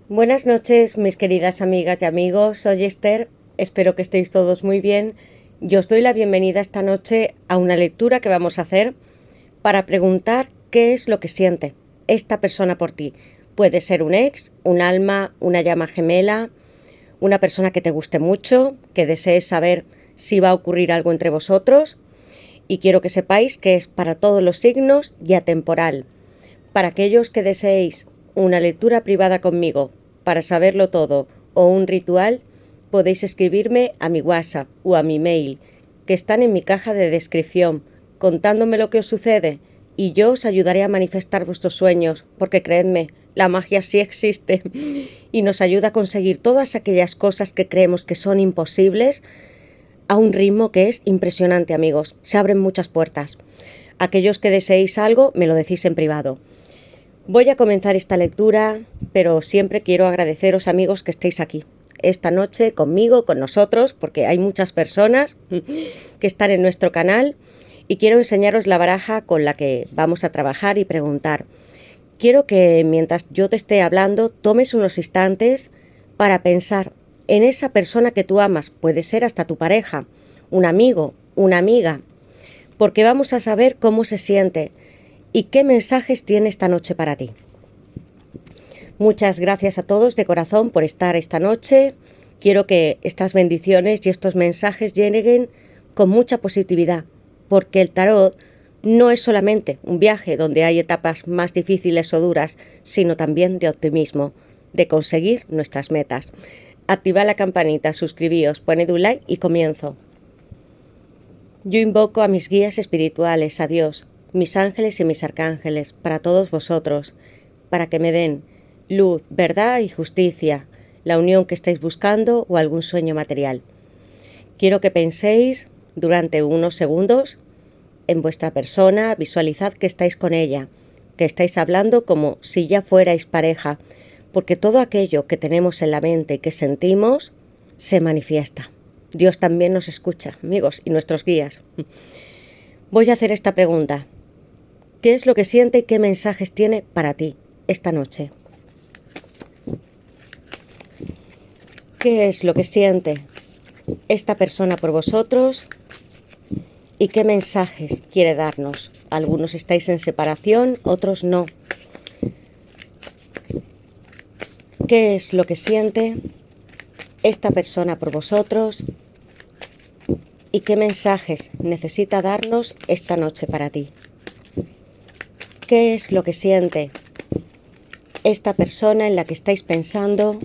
Buenas noches, mis queridas amigas y amigos. Soy Esther. Espero que estéis todos muy bien. Yo os doy la bienvenida esta noche a una lectura que vamos a hacer para preguntar qué es lo que siente esta persona por ti. Puede ser un ex, un alma, una llama gemela, una persona que te guste mucho, que desees saber si va a ocurrir algo entre vosotros. Y quiero que sepáis que es para todos los signos y atemporal. Para aquellos que deseéis una lectura privada conmigo para saberlo todo o un ritual, podéis escribirme a mi WhatsApp o a mi mail, que están en mi caja de descripción, contándome lo que os sucede, y yo os ayudaré a manifestar vuestros sueños, porque creedme, la magia sí existe y nos ayuda a conseguir todas aquellas cosas que creemos que son imposibles a un ritmo que es impresionante, amigos. Se abren muchas puertas. Aquellos que deseéis algo, me lo decís en privado. Voy a comenzar esta lectura, pero siempre quiero agradeceros, amigos, que estéis aquí esta noche conmigo, con nosotros, porque hay muchas personas que están en nuestro canal y quiero enseñaros la baraja con la que vamos a trabajar y preguntar. Quiero que mientras yo te esté hablando, tomes unos instantes para pensar en esa persona que tú amas. Puede ser hasta tu pareja, un amigo, una amiga, porque vamos a saber cómo se siente y qué mensajes tiene esta noche para ti. Muchas gracias a todos de corazón por estar esta noche. Quiero que estas bendiciones y estos mensajes lleguen con mucha positividad, porque el tarot no es solamente un viaje donde hay etapas más difíciles o duras, sino también de optimismo, de conseguir nuestras metas. Activad la campanita, suscribíos, poned un like y comienzo. Yo invoco a mis guías espirituales, a Dios, mis ángeles y mis arcángeles, para todos vosotros, para que me den luz, verdad y justicia, la unión que estáis buscando o algún sueño material. Quiero que penséis durante unos segundos en vuestra persona, visualizad que estáis con ella, que estáis hablando como si ya fuerais pareja, porque todo aquello que tenemos en la mente y que sentimos se manifiesta. Dios también nos escucha, amigos, y nuestros guías. Voy a hacer esta pregunta. ¿Qué es lo que siente y qué mensajes tiene para ti esta noche? ¿Qué es lo que siente esta persona por vosotros y qué mensajes quiere darnos? Algunos estáis en separación, otros no. ¿Qué es lo que siente esta persona por vosotros y qué mensajes necesita darnos esta noche para ti? ¿Qué es lo que siente esta persona en la que estáis pensando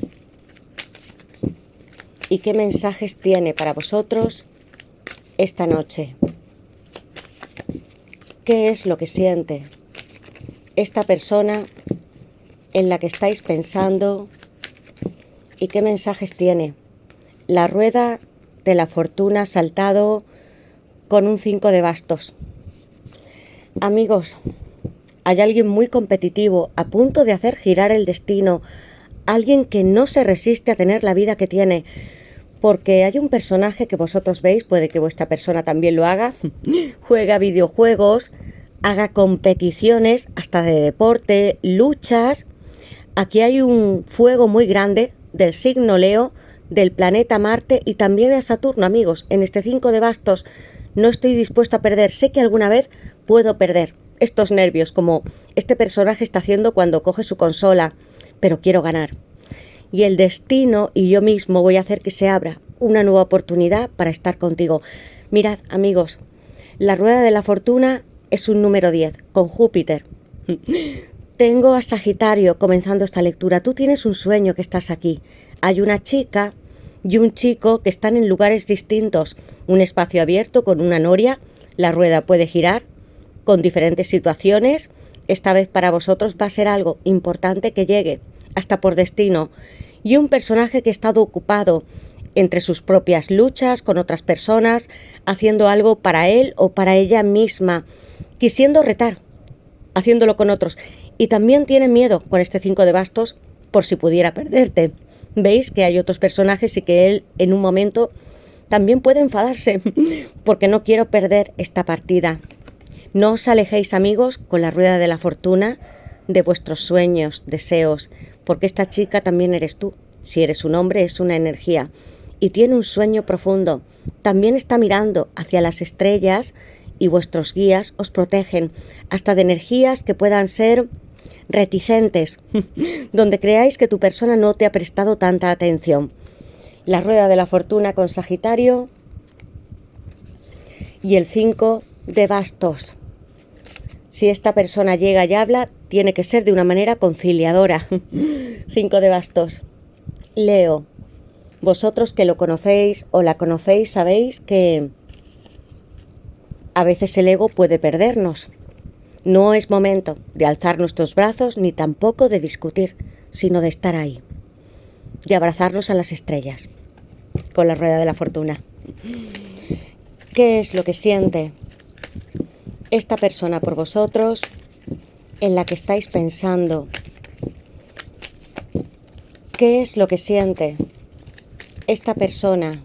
y qué mensajes tiene para vosotros esta noche? ¿Qué es lo que siente esta persona en la que estáis pensando y qué mensajes tiene? La rueda de la fortuna saltado con un 5 de bastos. Amigos, hay alguien muy competitivo, a punto de hacer girar el destino, alguien que no se resiste a tener la vida que tiene, porque hay un personaje que vosotros veis, puede que vuestra persona también lo haga, juega videojuegos, haga competiciones, hasta de deporte, luchas. Aquí hay un fuego muy grande del signo Leo, del planeta Marte y también a Saturno, amigos. En este 5 de bastos no estoy dispuesto a perder. Sé que alguna vez puedo perder estos nervios, como este personaje está haciendo cuando coge su consola, pero quiero ganar. Y el destino y yo mismo voy a hacer que se abra una nueva oportunidad para estar contigo. Mirad, amigos, la rueda de la fortuna es un número 10, con Júpiter. Tengo a Sagitario comenzando esta lectura. Tú tienes un sueño que estás aquí. Hay una chica y un chico que están en lugares distintos. Un espacio abierto con una noria. La rueda puede girar con diferentes situaciones. Esta vez para vosotros va a ser algo importante que llegue, hasta por destino. Y un personaje que ha estado ocupado entre sus propias luchas con otras personas, haciendo algo para él o para ella misma, quisiendo retar, haciéndolo con otros. Y también tiene miedo con este 5 de bastos por si pudiera perderte. Veis que hay otros personajes y que él en un momento también puede enfadarse porque no quiero perder esta partida. No os alejéis, amigos, con la rueda de la fortuna de vuestros sueños, deseos, porque esta chica también eres tú. Si eres un hombre, es una energía y tiene un sueño profundo. También está mirando hacia las estrellas y vuestros guías os protegen hasta de energías que puedan ser reticentes, donde creáis que tu persona no te ha prestado tanta atención. La rueda de la fortuna con Sagitario y el 5 de bastos. Si esta persona llega y habla, tiene que ser de una manera conciliadora. 5 de bastos. Leo, vosotros que lo conocéis o la conocéis, sabéis que a veces el ego puede perdernos. No es momento de alzar nuestros brazos ni tampoco de discutir, sino de estar ahí y abrazarnos a las estrellas con la rueda de la fortuna. ¿Qué es lo que siente esta persona por vosotros en la que estáis pensando? ¿Qué es lo que siente esta persona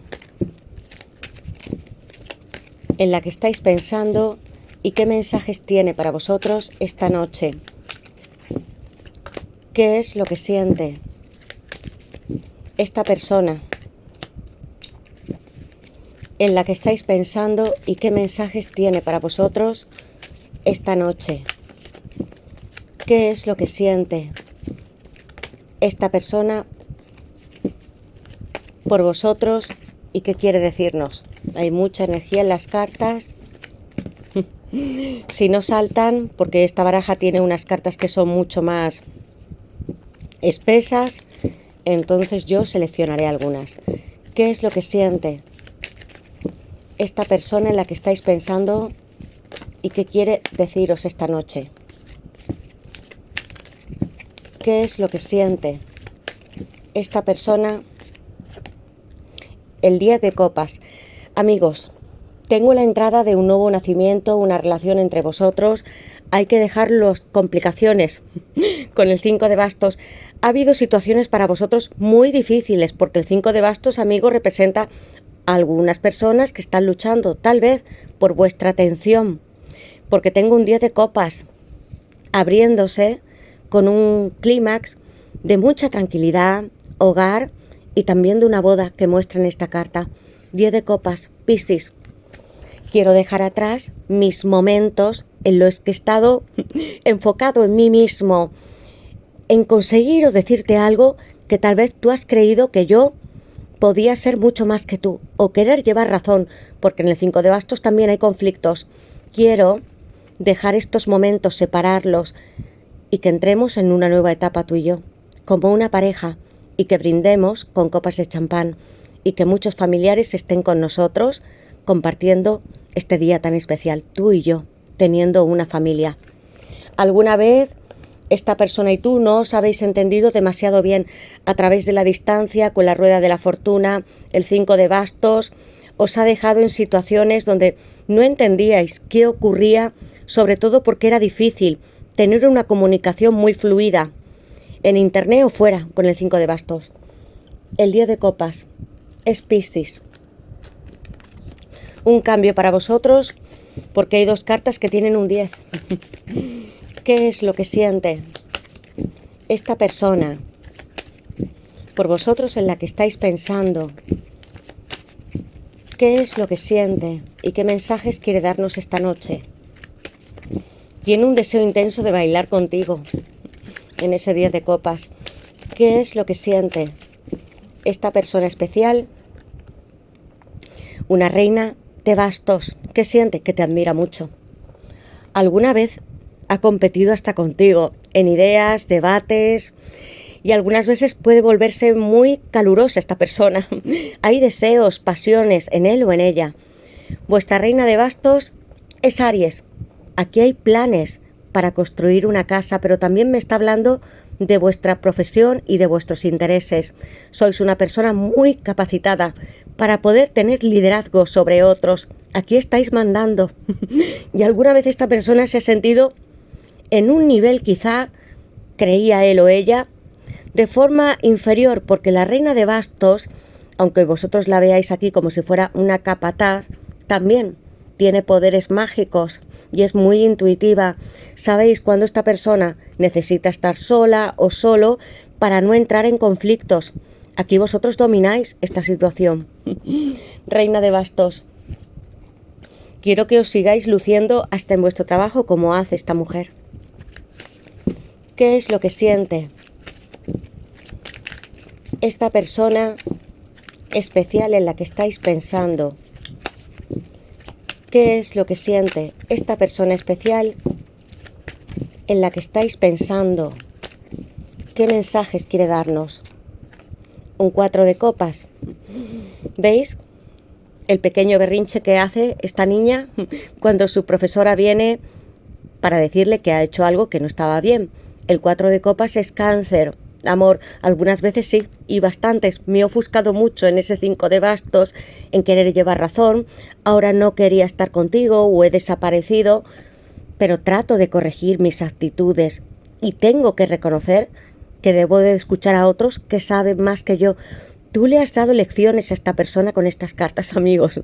en la que estáis pensando y qué mensajes tiene para vosotros esta noche? ¿Qué es lo que siente esta persona en la que estáis pensando y qué mensajes tiene para vosotros esta noche? ¿Qué es lo que siente esta persona por vosotros y qué quiere decirnos? Hay mucha energía en las cartas. Si no saltan, porque esta baraja tiene unas cartas que son mucho más espesas, entonces yo seleccionaré algunas. ¿Qué es lo que siente esta persona en la que estáis pensando y qué quiere deciros esta noche? ¿Qué es lo que siente esta persona? El 10 de copas. Amigos, tengo la entrada de un nuevo nacimiento, una relación entre vosotros. Hay que dejar las complicaciones con el 5 de bastos. Ha habido situaciones para vosotros muy difíciles porque el 5 de bastos, amigos, representa a algunas personas que están luchando, tal vez por vuestra atención, porque tengo un 10 de copas abriéndose con un clímax de mucha tranquilidad, hogar y también de una boda que muestra en esta carta. 10 de copas, Piscis. Quiero dejar atrás mis momentos en los que he estado enfocado en mí mismo, en conseguir o decirte algo que tal vez tú has creído que yo podía ser mucho más que tú, o querer llevar razón, porque en el 5 de bastos también hay conflictos. Quiero dejar estos momentos, separarlos, y que entremos en una nueva etapa tú y yo, como una pareja, y que brindemos con copas de champán, y que muchos familiares estén con nosotros compartiendo este día tan especial, tú y yo, teniendo una familia. ¿Alguna vez esta persona y tú no os habéis entendido demasiado bien a través de la distancia, con la rueda de la fortuna, el 5 de bastos? Os ha dejado en situaciones donde no entendíais qué ocurría, sobre todo porque era difícil tener una comunicación muy fluida, en internet o fuera, con el 5 de bastos. El 10 de copas es Piscis. Un cambio para vosotros, porque hay dos cartas que tienen un 10. ¿Qué es lo que siente esta persona por vosotros en la que estáis pensando? ¿Qué es lo que siente y qué mensajes quiere darnos esta noche? Tiene un deseo intenso de bailar contigo en ese 10 de copas. ¿Qué es lo que siente esta persona especial? Una reina de bastos. ¿Qué siente? Que te admira mucho. ¿Alguna vez ha competido hasta contigo en ideas, debates? Y algunas veces puede volverse muy calurosa esta persona. Hay deseos, pasiones en él o en ella. Vuestra reina de bastos es Aries. Aquí hay planes para construir una casa, pero también me está hablando de vuestra profesión y de vuestros intereses. Sois una persona muy capacitada para poder tener liderazgo sobre otros. Aquí estáis mandando. Y alguna vez esta persona se ha sentido en un nivel, quizá creía él o ella, de forma inferior, porque la reina de bastos, aunque vosotros la veáis aquí como si fuera una capataz, también tiene poderes mágicos y es muy intuitiva. Sabéis cuando esta persona necesita estar sola o solo para no entrar en conflictos. Aquí vosotros domináis esta situación. Reina de bastos. Quiero que os sigáis luciendo hasta en vuestro trabajo como hace esta mujer. ¿Qué es lo que siente esta persona especial en la que estáis pensando? ¿Qué es lo que siente esta persona especial en la que estáis pensando? ¿Qué mensajes quiere darnos? Un 4 de copas. ¿Veis el pequeño berrinche que hace esta niña cuando su profesora viene para decirle que ha hecho algo que no estaba bien? El 4 de copas es Cáncer. Amor, algunas veces sí, y bastantes. Me he ofuscado mucho en ese 5 de bastos, en querer llevar razón. Ahora no quería estar contigo o he desaparecido, pero trato de corregir mis actitudes y tengo que reconocer que debo de escuchar a otros que saben más que yo. Tú le has dado lecciones a esta persona con estas cartas, amigos.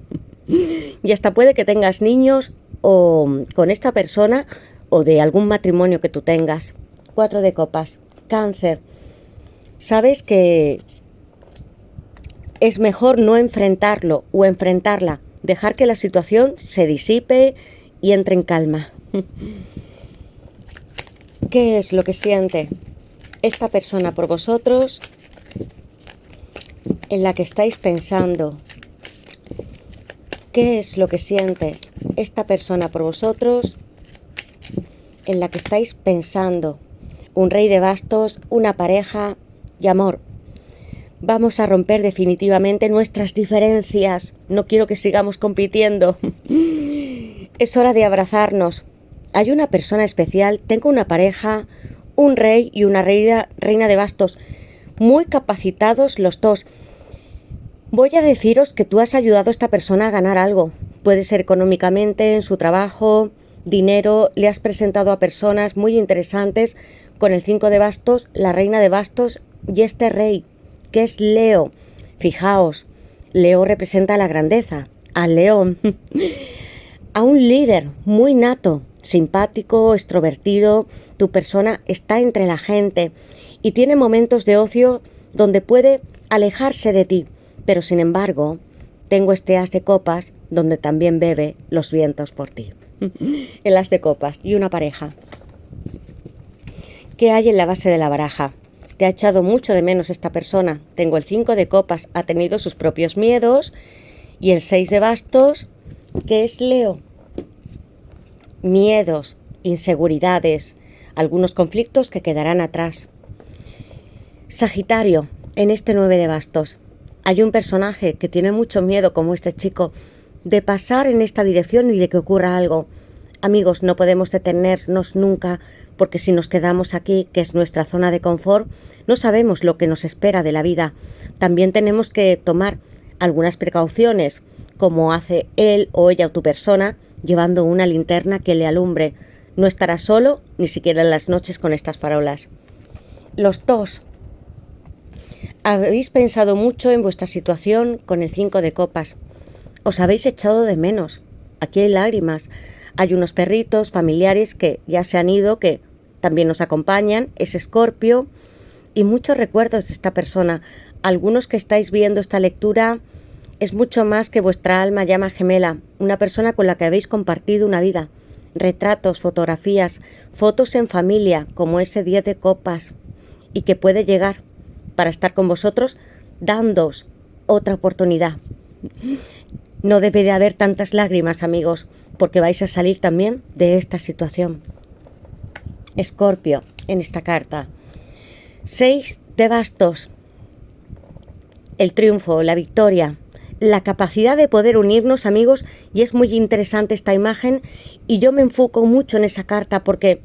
Y hasta puede que tengas niños o con esta persona o de algún matrimonio que tú tengas. 4 de copas. Cáncer. Sabes que es mejor no enfrentarlo o enfrentarla. Dejar que la situación se disipe y entre en calma. ¿Qué es lo que siente esta persona por vosotros en la que estáis pensando? ¿Qué es lo que siente esta persona por vosotros en la que estáis pensando? Un rey de bastos, una pareja y amor. Vamos a romper definitivamente nuestras diferencias. No quiero que sigamos compitiendo. Es hora de abrazarnos. Hay una persona especial, tengo una pareja, un rey y una reina de bastos, muy capacitados los dos. Voy a deciros que tú has ayudado a esta persona a ganar algo. Puede ser económicamente, en su trabajo, dinero. Le has presentado a personas muy interesantes con el 5 de bastos, la reina de bastos y este rey, que es Leo. Fijaos, Leo representa la grandeza, al león, a un líder muy nato, simpático, extrovertido. Tu persona está entre la gente y tiene momentos de ocio donde puede alejarse de ti, pero sin embargo, tengo este as de copas donde también bebe los vientos por ti. El as de copas y una pareja. ¿Qué hay en la base de la baraja? Te ha echado mucho de menos esta persona. Tengo el 5 de copas, ha tenido sus propios miedos, y el 6 de bastos, que es Leo. Miedos, inseguridades, algunos conflictos que quedarán atrás. Sagitario, en este 9 de bastos, hay un personaje que tiene mucho miedo, como este chico, de pasar en esta dirección y de que ocurra algo. Amigos, no podemos detenernos nunca, porque si nos quedamos aquí, que es nuestra zona de confort, no sabemos lo que nos espera de la vida. También tenemos que tomar algunas precauciones, como hace él o ella o tu persona, llevando una linterna que le alumbre. No estará solo, ni siquiera en las noches con estas farolas. Los dos. Habéis pensado mucho en vuestra situación con el 5 de copas. Os habéis echado de menos. Aquí hay lágrimas. Hay unos perritos familiares que ya se han ido, que también nos acompañan. Es Escorpio. Y muchos recuerdos de esta persona. Algunos que estáis viendo esta lectura, es mucho más que vuestra alma llama gemela. Una persona con la que habéis compartido una vida. Retratos, fotografías, fotos en familia, como ese 10 de copas. Y que puede llegar para estar con vosotros, dándoos otra oportunidad. No debe de haber tantas lágrimas, amigos, porque vais a salir también de esta situación. Escorpio, en esta carta. 6 de bastos. El triunfo, la victoria, la capacidad de poder unirnos, amigos, y es muy interesante esta imagen, y yo me enfoco mucho en esa carta porque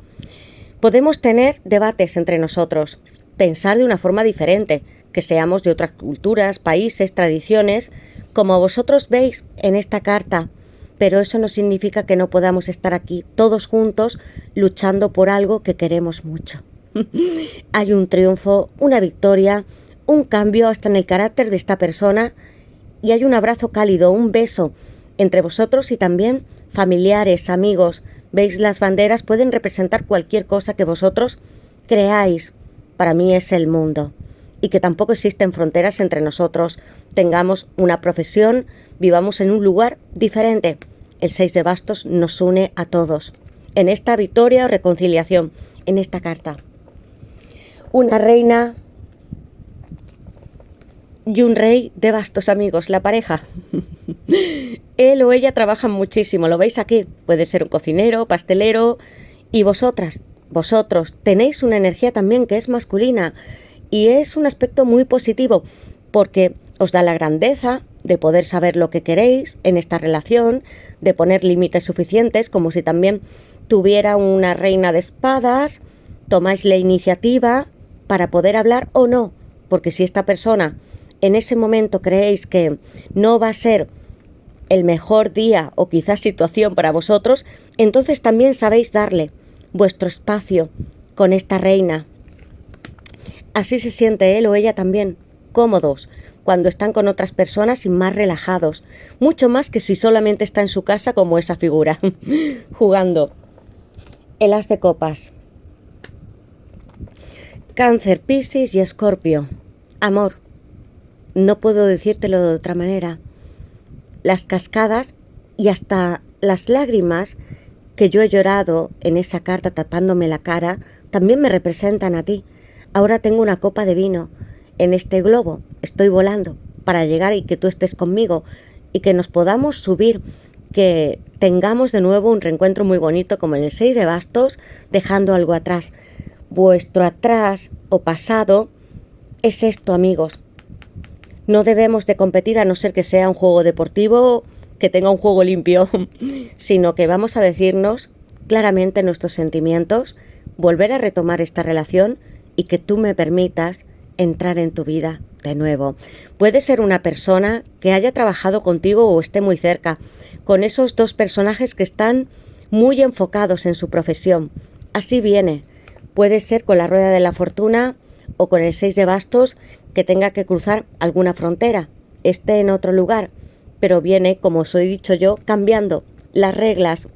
podemos tener debates entre nosotros, pensar de una forma diferente, que seamos de otras culturas, países, tradiciones, como vosotros veis en esta carta, pero eso no significa que no podamos estar aquí todos juntos luchando por algo que queremos mucho. Hay un triunfo, una victoria, un cambio hasta en el carácter de esta persona, y hay un abrazo cálido, un beso entre vosotros y también familiares, amigos. Veis, las banderas pueden representar cualquier cosa que vosotros creáis, para mí es el mundo. Y que tampoco existen fronteras entre nosotros, tengamos una profesión, vivamos en un lugar diferente. El 6 de bastos nos une a todos. En esta victoria o reconciliación, en esta carta. Una reina y un rey de bastos, amigos, la pareja. Él o ella trabajan muchísimo, lo veis aquí. Puede ser un cocinero, pastelero. Y vosotros tenéis una energía también que es masculina. Y es un aspecto muy positivo porque os da la grandeza de poder saber lo que queréis en esta relación, de poner límites suficientes, como si también tuviera una reina de espadas. Tomáis la iniciativa para poder hablar o no, porque si esta persona en ese momento creéis que no va a ser el mejor día o quizás situación para vosotros, entonces también sabéis darle vuestro espacio con esta reina. Así se siente él o ella también, cómodos, cuando están con otras personas y más relajados, mucho más que si solamente está en su casa como esa figura, jugando. El as de copas. Cáncer, Piscis y Escorpio. Amor. No puedo decírtelo de otra manera. Las cascadas y hasta las lágrimas que yo he llorado en esa carta tapándome la cara también me representan a ti. Ahora tengo una copa de vino en este globo. Estoy volando para llegar y que tú estés conmigo y que nos podamos subir, que tengamos de nuevo un reencuentro muy bonito como en el 6 de bastos, dejando algo atrás. Vuestro atrás o pasado es esto, amigos. No debemos de competir a no ser que sea un juego deportivo, que tenga un juego limpio, sino que vamos a decirnos claramente nuestros sentimientos, volver a retomar esta relación y que tú me permitas entrar en tu vida de nuevo. Puede ser una persona que haya trabajado contigo o esté muy cerca, con esos dos personajes que están muy enfocados en su profesión. Así viene. Puede ser con la rueda de la fortuna o con el 6 de bastos que tenga que cruzar alguna frontera, esté en otro lugar, pero viene, como os he dicho yo, cambiando las reglas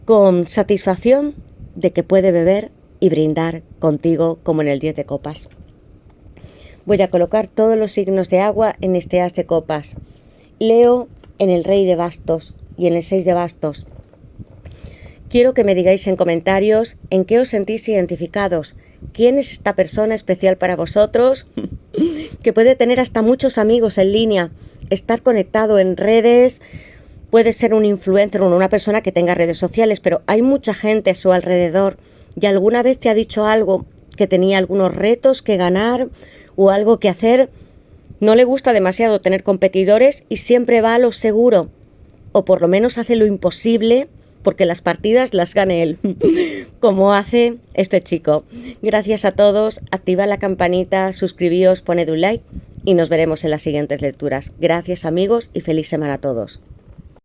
con satisfacción de que puede beber y brindar contigo como en el 10 de copas. Voy a colocar todos los signos de agua en este as de copas. Leo en el rey de bastos y en el 6 de bastos. Quiero que me digáis en comentarios en qué os sentís identificados. ¿Quién es esta persona especial para vosotros? Que puede tener hasta muchos amigos en línea, estar conectado en redes, puede ser un influencer o una persona que tenga redes sociales, pero hay mucha gente a su alrededor y alguna vez te ha dicho algo, que tenía algunos retos que ganar o algo que hacer. No le gusta demasiado tener competidores y siempre va a lo seguro, o por lo menos hace lo imposible porque las partidas las gane él, como hace este chico. Gracias a todos, activa la campanita, suscribíos, poned un like y nos veremos en las siguientes lecturas. Gracias amigos y feliz semana a todos.